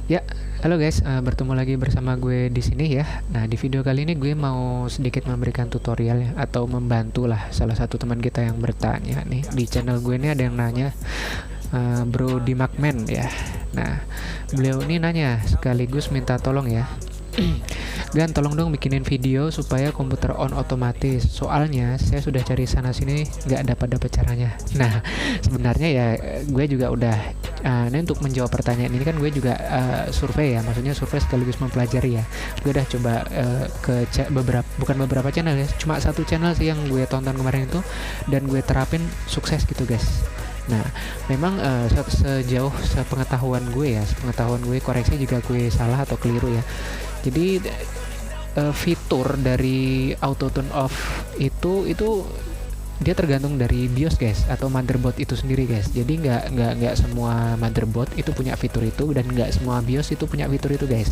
Ya, halo guys, bertemu lagi bersama gue di sini ya. Nah, di video kali ini gue mau sedikit memberikan tutorial ya, atau membantu lah salah satu teman kita yang bertanya nih di channel gue ini ada yang nanya, Bro Dimakman ya. Nah, beliau ini nanya sekaligus minta tolong ya. Gan, tolong dong bikinin video supaya komputer on otomatis. Soalnya saya sudah cari sana sini nggak dapat caranya. Nah, sebenarnya ya gue juga udah ini untuk menjawab pertanyaan ini kan gue juga survei ya, maksudnya survei sekaligus mempelajari ya. Gue udah coba bukan beberapa channel ya, cuma satu channel sih yang gue tonton kemarin itu dan gue terapin sukses gitu guys. Nah, memang sejauh sepengetahuan gue koreksi jika gue salah atau keliru ya. Jadi fitur dari auto turn off itu dia tergantung dari BIOS guys, atau motherboard itu sendiri guys. Jadi nggak semua motherboard itu punya fitur itu, dan nggak semua BIOS itu punya fitur itu guys.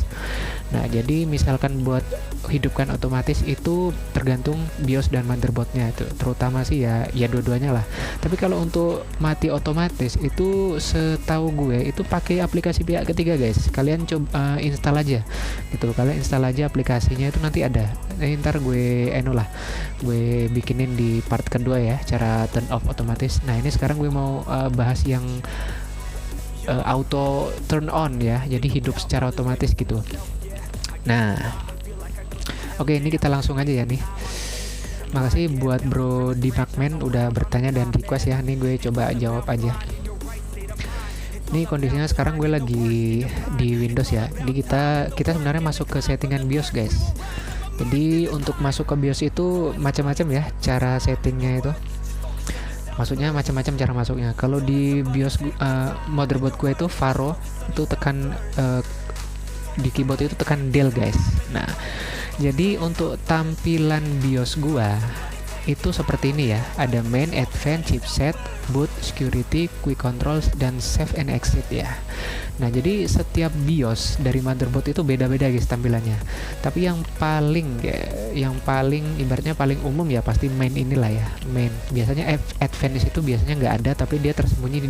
Nah, jadi misalkan buat hidupkan otomatis itu tergantung BIOS dan motherboardnya itu, terutama sih ya dua-duanya lah. Tapi kalau untuk mati otomatis itu setahu gue itu pakai aplikasi pihak ketiga guys. Kalian coba install aja gitu, kalian install aja aplikasinya, itu nanti ada. Ntar gue gue bikinin di part kedua ya, cara turn off otomatis. Nah, ini sekarang gue mau bahas yang auto turn on ya, jadi hidup secara otomatis gitu. Nah, oke, ini kita langsung aja ya nih. Makasih buat Bro Dimakman udah bertanya dan request ya. Nih gue coba jawab aja. Ini kondisinya sekarang gue lagi di Windows ya. Jadi kita sebenarnya masuk ke settingan BIOS guys. Jadi untuk masuk ke BIOS itu macam-macam ya cara settingnya itu. Maksudnya macam-macam cara masuknya. Kalau di BIOS motherboard gue itu Faro, itu tekan di keyboard itu tekan Del guys. Nah, jadi untuk tampilan BIOS gue itu seperti ini ya. Ada main, advanced, chipset, boot, security, quick controls, dan save and exit ya. Nah, jadi setiap BIOS dari motherboard itu beda-beda guys tampilannya. Tapi yang paling ibaratnya paling umum ya pasti main inilah ya, main. Biasanya advanced itu biasanya nggak ada, tapi dia tersembunyi di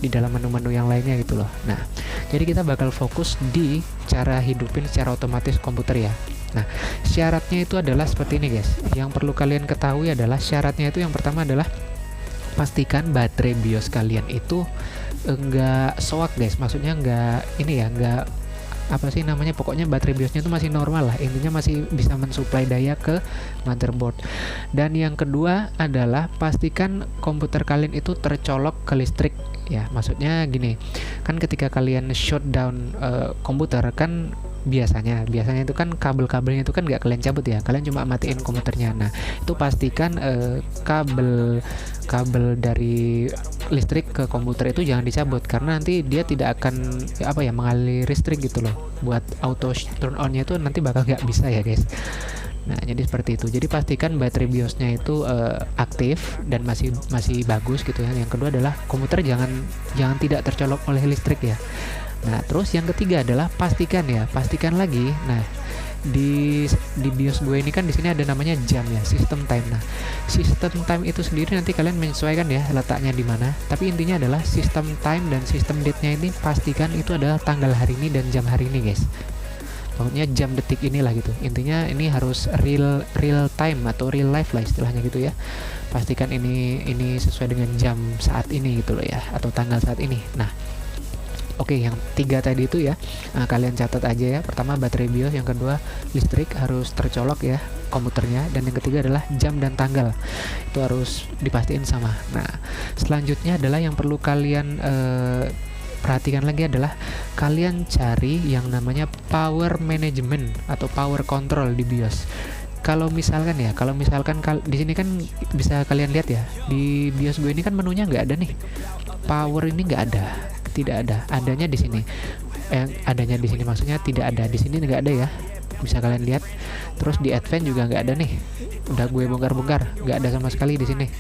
dalam menu-menu yang lainnya gitu loh. Nah, jadi kita bakal fokus di cara hidupin secara otomatis komputer ya. Nah, syaratnya itu adalah seperti ini guys. Yang perlu kalian ketahui adalah syaratnya itu yang pertama adalah pastikan baterai BIOS kalian itu enggak soak guys. Maksudnya enggak pokoknya baterai BIOSnya itu masih normal lah, intinya masih bisa mensuplai daya ke motherboard. Dan yang kedua adalah pastikan komputer kalian itu tercolok ke listrik ya. Maksudnya gini, kan ketika kalian shutdown komputer kan biasanya itu kan kabel-kabelnya itu kan nggak kalian cabut ya, kalian cuma matiin komputernya. Nah, itu pastikan kabel dari listrik ke komputer itu jangan dicabut, karena nanti dia tidak akan mengalir listrik gitu loh. Buat auto turn on nya itu nanti bakal nggak bisa ya guys. Nah, jadi seperti itu. Jadi pastikan baterai BIOS-nya itu aktif dan masih bagus gitu ya. Yang kedua adalah komputer jangan tidak tercolok oleh listrik ya. Nah, terus yang ketiga adalah pastikan lagi. Nah, di BIOS gue ini kan di sini ada namanya jam ya, system time. Nah, system time itu sendiri nanti kalian menyesuaikan ya letaknya di mana. Tapi intinya adalah system time dan system date-nya ini pastikan itu adalah tanggal hari ini dan jam hari ini guys. Pokoknya jam detik inilah gitu. Intinya ini harus real time atau real life lah istilahnya gitu ya. Pastikan ini sesuai dengan jam saat ini gitu loh ya, atau tanggal saat ini. Nah, oke, yang tiga tadi itu ya, kalian catat aja ya. Pertama baterai BIOS, yang kedua listrik harus tercolok ya komputernya, dan yang ketiga adalah jam dan tanggal. Itu harus dipastiin sama. Nah, selanjutnya adalah yang perlu kalian perhatikan lagi adalah kalian cari yang namanya power management atau power control di BIOS. Kalau misalkan di sini kan bisa kalian lihat ya, di BIOS gue ini kan menunya nggak ada nih, power ini nggak ada, tidak ada, adanya di sini. Maksudnya tidak ada di sini, nggak ada ya, bisa kalian lihat. Terus di advance juga nggak ada nih, udah gue bongkar, nggak ada sama sekali di sini.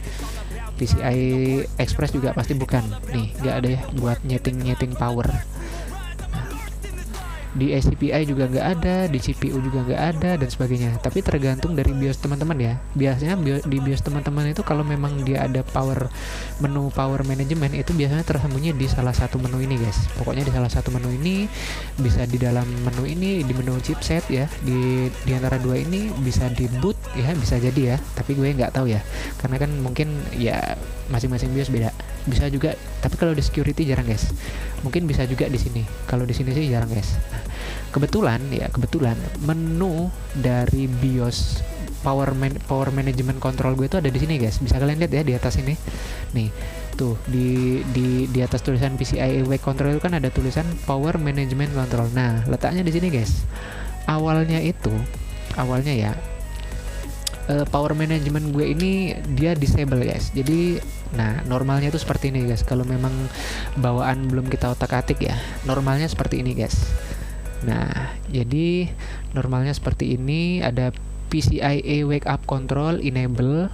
PCI Express juga pasti bukan nih, nggak ada ya buat nyeting power. di SCPI juga nggak ada, di CPU juga nggak ada dan sebagainya. Tapi tergantung dari BIOS teman-teman ya. Biasanya di BIOS teman-teman itu kalau memang dia ada menu power management itu biasanya tersembunyi di salah satu menu ini guys. Pokoknya di salah satu menu ini, bisa di dalam menu ini, di menu chipset ya, di antara dua ini, bisa di boot ya, bisa jadi ya. Tapi gue nggak tahu ya, karena kan mungkin ya masing-masing BIOS beda. Bisa juga, tapi kalau di security jarang guys. Mungkin bisa juga di sini. Kalau di sini sih jarang guys. Nah, kebetulan menu dari BIOS power management control gue itu ada di sini guys. Bisa kalian lihat ya di atas ini. Nih, tuh di atas tulisan PCIe Wake Control itu kan ada tulisan power management control. Nah, letaknya di sini guys. Awalnya ya power management gue ini dia disable guys. Jadi nah normalnya itu seperti ini guys. Kalau memang bawaan belum kita otak-atik ya, normalnya seperti ini guys. Nah jadi normalnya seperti ini, ada PCIe wake up control enable.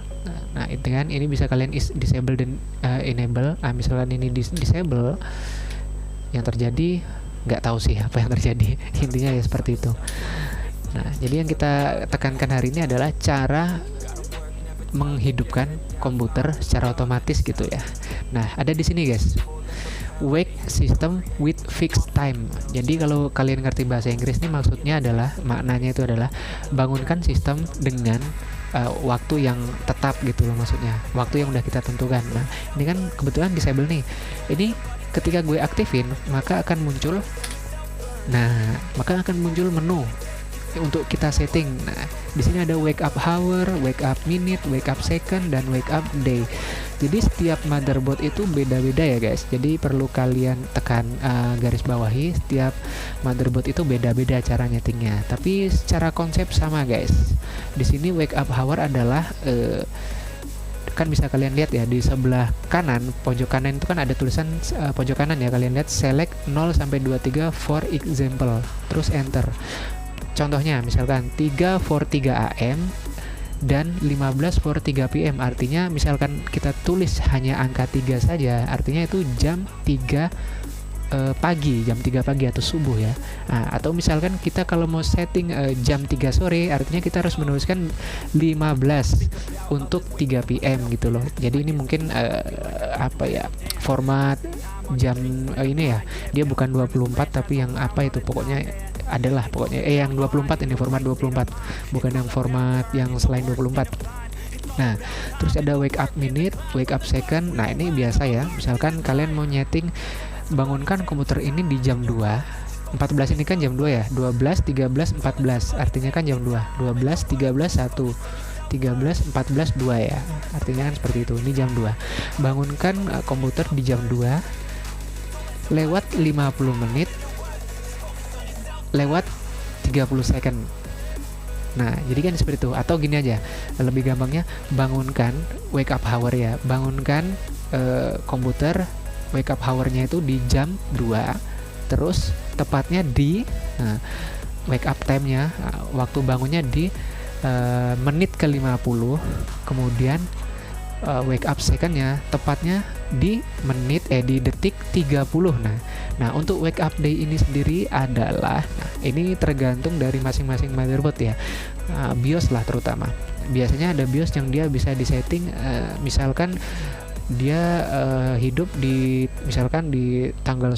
Nah itu kan, ini bisa kalian disable dan enable. Nah misalkan ini disable, yang terjadi nggak tahu sih apa yang terjadi. Intinya ya seperti itu. Nah, jadi yang kita tekankan hari ini adalah cara menghidupkan komputer secara otomatis gitu ya. Nah, ada di sini guys. Wake system with fixed time. Jadi kalau kalian ngerti bahasa Inggris nih, maksudnya adalah, maknanya itu adalah bangunkan sistem dengan waktu yang tetap gitu loh, maksudnya waktu yang udah kita tentukan. Nah, ini kan kebetulan disable nih. Ini ketika gue aktifin, maka akan muncul menu untuk kita setting. Nah, di sini ada wake up hour, wake up minute, wake up second, dan wake up day. Jadi setiap motherboard itu beda-beda ya guys. Jadi perlu kalian tekan garis bawahi, setiap motherboard itu beda-beda cara nyetingnya. Tapi secara konsep sama guys. Di sini wake up hour adalah kan bisa kalian lihat ya di sebelah kanan, pojok kanan itu kan ada tulisan pojok kanan ya, kalian lihat select 0 sampai 23 for example, terus enter. Contohnya misalkan 3:43 AM dan 15:43 PM, artinya misalkan kita tulis hanya angka 3 saja, artinya itu jam 3 pagi, jam 3 pagi atau subuh ya. Nah, atau misalkan kita kalau mau setting jam 3 sore, artinya kita harus menuliskan 15 untuk 3 PM gitu loh. Jadi ini mungkin format jam ini ya, dia bukan 24 tapi yang apa itu pokoknya yang 24, ini format 24, bukan yang format yang selain 24. Nah, terus ada wake up minute, wake up second. Nah, ini biasa ya. Misalkan kalian mau nyeting bangunkan komputer ini di jam 2. 14 ini kan jam 2 ya. 12, 13, 14. Artinya kan jam 2. 12, 13, 1. 13, 14, 2 ya. Artinya kan seperti itu. Ini jam 2. Bangunkan komputer di jam 2 lewat 50 menit lewat 30 second. Nah, jadi kan seperti itu. Atau gini aja, lebih gampangnya bangunkan wake up hour ya. Bangunkan komputer wake up hour-nya itu di jam 2. Terus tepatnya di wake up time-nya, waktu bangunnya di menit ke 50. Kemudian wake up second-nya tepatnya di detik 30. Nah, untuk wake up day ini sendiri adalah ini tergantung dari masing-masing motherboard ya. BIOS lah terutama. Biasanya ada BIOS yang dia bisa disetting misalkan dia hidup di misalkan di tanggal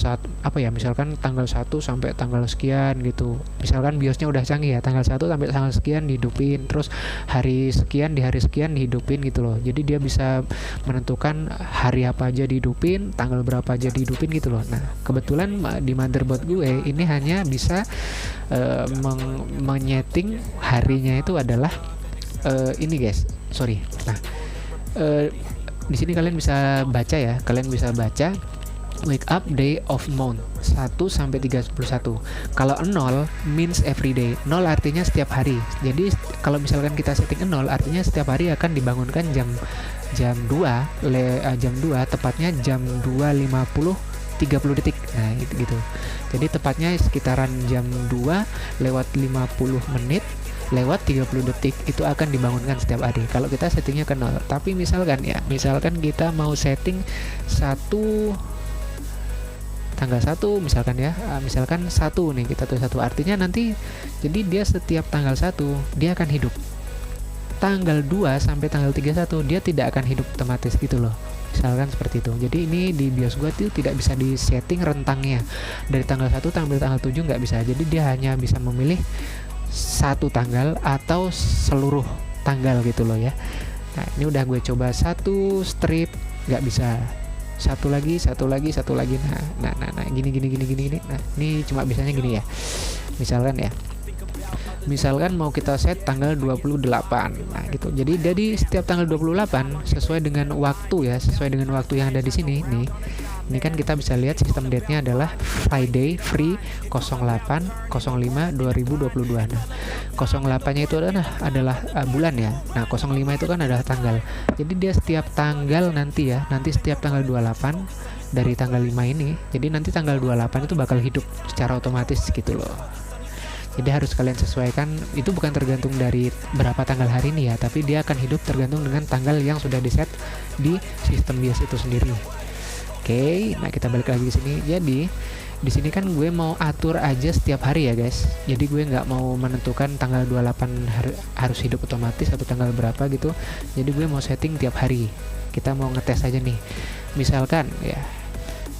misalkan tanggal 1 sampai tanggal sekian gitu. Misalkan BIOSnya udah canggih ya, tanggal 1 sampai tanggal sekian dihidupin, terus hari sekian di hari sekian dihidupin gitu loh. Jadi dia bisa menentukan hari apa aja dihidupin, tanggal berapa aja dihidupin gitu loh. Nah, kebetulan di motherboard gue ini hanya bisa menyeting harinya itu adalah ini guys. Sorry. Nah, di sini kalian bisa baca ya, wake up day of month 1 sampai 31. Kalau 0 means every day. 0 artinya setiap hari. Jadi kalau misalkan kita setting 0 artinya setiap hari akan dibangunkan jam 2 tepatnya jam 2.50 30 detik. Nah, gitu. Jadi tepatnya sekitaran jam 2 lewat 50 menit lewat 30 detik itu akan dibangunkan setiap hari kalau kita settingnya ke 0. Tapi misalkan kita mau setting 1 tanggal 1 misalkan ya, misalkan 1 nih, kita tulis 1, artinya nanti jadi dia setiap tanggal 1 dia akan hidup. Tanggal 2 sampai tanggal 31 dia tidak akan hidup otomatis gitu loh. Misalkan seperti itu. Jadi ini di BIOS gua tuh tidak bisa di setting rentangnya. Dari tanggal 1 sampai tanggal 7 nggak bisa. Jadi dia hanya bisa memilih satu tanggal atau seluruh tanggal gitu loh ya. Nah, ini udah gue coba satu strip nggak bisa. Satu lagi. Nah, gini. Nah, ini cuma bisanya gini ya. Misalkan mau kita set tanggal 28. Nah, gitu. Jadi dari setiap tanggal 28 sesuai dengan waktu ya, sesuai dengan waktu yang ada di sini nih. Ini kan kita bisa lihat sistem date-nya adalah Friday free 08/05/2022. Nah, 08-nya itu adalah bulan ya. Nah, 05 itu kan adalah tanggal. Jadi dia setiap tanggal nanti setiap tanggal 28 dari tanggal 5 ini. Jadi nanti tanggal 28 itu bakal hidup secara otomatis gitu loh. Jadi harus kalian sesuaikan, itu bukan tergantung dari berapa tanggal hari ini ya, tapi dia akan hidup tergantung dengan tanggal yang sudah di-set di sistem BIOS itu sendiri. Oke, nah kita balik lagi ke sini. Jadi di sini kan gue mau atur aja setiap hari ya guys. Jadi gue nggak mau menentukan tanggal 28 harus hidup otomatis atau tanggal berapa gitu. Jadi gue mau setting tiap hari. Kita mau ngetes aja nih. Misalkan ya,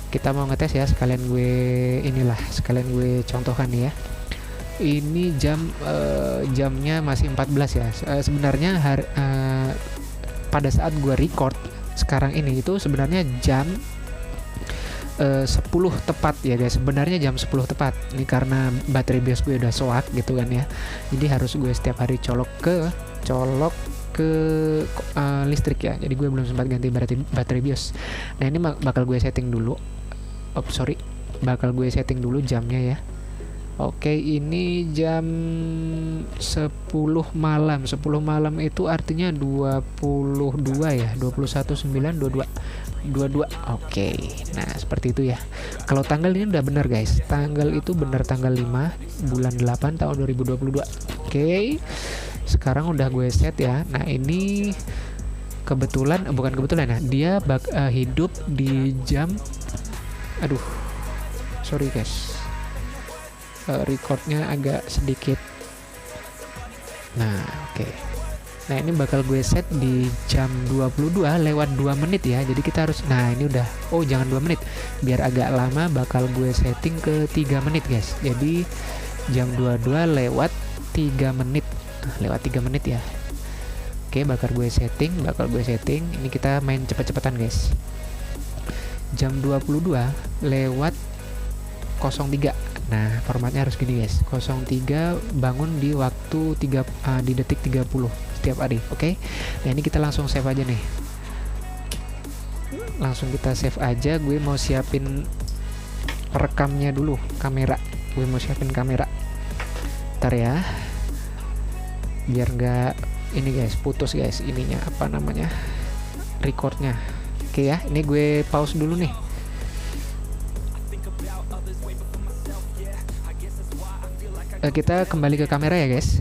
kita mau ngetes ya, sekalian gue contohkan nih ya. Ini jamnya masih 14 ya. Sebenarnya pada saat gue record sekarang ini itu sebenarnya jam 10 tepat ya guys. Sebenarnya jam 10 tepat. Ini karena baterai BIOS gue udah soak gitu kan ya. Jadi harus gue setiap hari colok ke listrik ya. Jadi gue belum sempat ganti baterai BIOS. Nah, ini bakal gue setting dulu. Bakal gue setting dulu jamnya ya. Oke, ini jam 10 malam. 10 malam itu artinya 22 ya. 21/9/22. Oke. Nah, seperti itu ya. Kalau tanggal ini udah benar guys. Tanggal itu benar tanggal 5 bulan 8 tahun 2022. Oke. Sekarang udah gue set ya. Nah, ini bukan kebetulan ya. Dia hidup di jam sorry guys. Recordnya agak sedikit. Nah, oke. Nah, ini bakal gue set di jam 22:02 ya. Jadi kita harus, nah ini udah, jangan 2 menit. Biar agak lama bakal gue setting ke 3 menit guys. Jadi jam 22:03. Nah, lewat 3 menit ya. Oke, bakal gue setting. Ini kita main cepet-cepetan guys. Jam 22:03. Nah, formatnya harus gini guys. 03 bangun di waktu di detik 30 setiap hari. Oke. Nah, ini kita langsung save aja nih. Langsung kita save aja. Gue mau siapin rekamnya dulu, kamera. Ntar ya. Biar nggak ini guys, putus guys ininya, recordnya. Oke ya, ini gue pause dulu nih. Kita kembali ke kamera ya guys.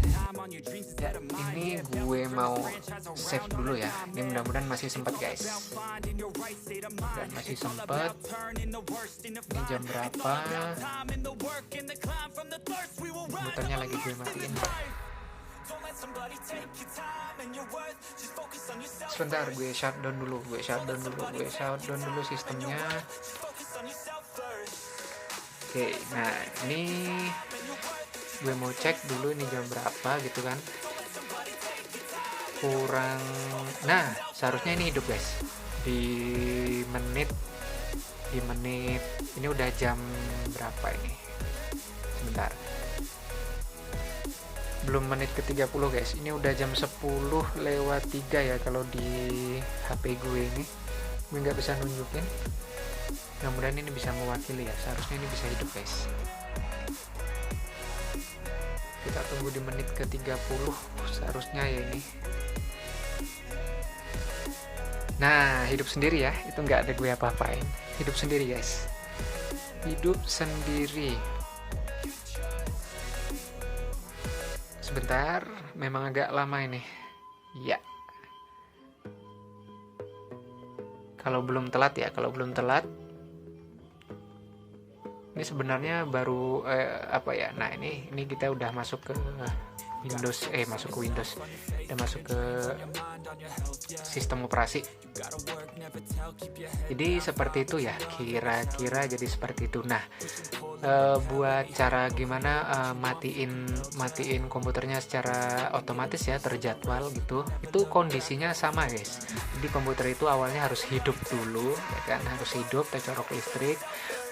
Ya, ini gue mau save dulu ya. Ini mudah-mudahan masih sempat guys. Dan masih sempat. Ini jam berapa? Komputernya lagi gue matiin. Sebentar, gue shutdown dulu sistemnya. Oke, nah ini gue mau cek dulu ini jam berapa gitu kan. Nah, seharusnya ini hidup guys. Di menit ini udah jam berapa ini? Sebentar. Belum menit ke 30 guys. Ini udah jam 10:03 ya kalau di HP gue ini. Gue nggak bisa nunjukin. Mudah-mudahan ini bisa mewakili ya. Seharusnya ini bisa hidup guys. Kita tunggu di menit ke 30 seharusnya ya ini. Nah, hidup sendiri ya. Itu nggak ada gue apa-apain. Hidup sendiri guys. Hidup sendiri. Sebentar, memang agak lama ini. Ya. Kalau belum telat Ini sebenarnya baru apa ya? Nah, ini kita udah masuk ke Windows, udah masuk ke sistem operasi. Jadi seperti itu ya, kira-kira jadi seperti itu. Nah, buat cara gimana matiin komputernya secara otomatis ya, terjadwal gitu, itu kondisinya sama guys. Jadi komputer itu awalnya harus hidup dulu ya kan, harus hidup, tercolok listrik.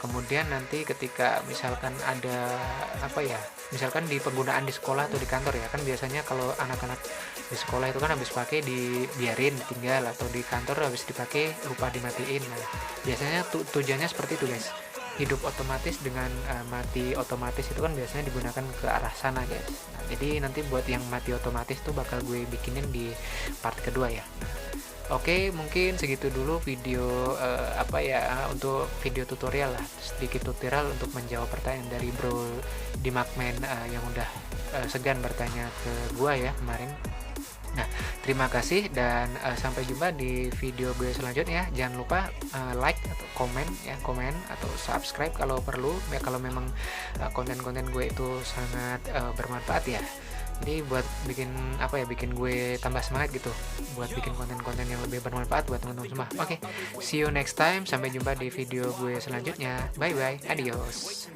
Kemudian nanti ketika misalkan ada apa ya, misalkan di penggunaan di sekolah atau di kantor ya kan, biasanya kalau anak-anak di sekolah itu kan habis pakai dibiarin tinggal, atau di kantor habis dipakai lupa dimatiin. Nah, biasanya tujuannya seperti itu guys, hidup otomatis dengan mati otomatis itu kan biasanya digunakan ke arah sana guys. Nah, jadi nanti buat yang mati otomatis tuh bakal gue bikinin di part kedua ya. Oke, mungkin segitu dulu video untuk video tutorial lah, sedikit tutorial untuk menjawab pertanyaan dari Bro Dimakmen yang udah segan bertanya ke gua ya kemarin. Nah, terima kasih dan sampai jumpa di video gue selanjutnya. Jangan lupa like atau komen atau subscribe kalau perlu ya, kalau memang konten-konten gue itu sangat bermanfaat ya. Jadi buat bikin gue tambah semangat gitu buat bikin konten-konten yang lebih bermanfaat buat teman-teman semua. Oke, see you next time. Sampai jumpa di video gue selanjutnya. Bye bye. Adios.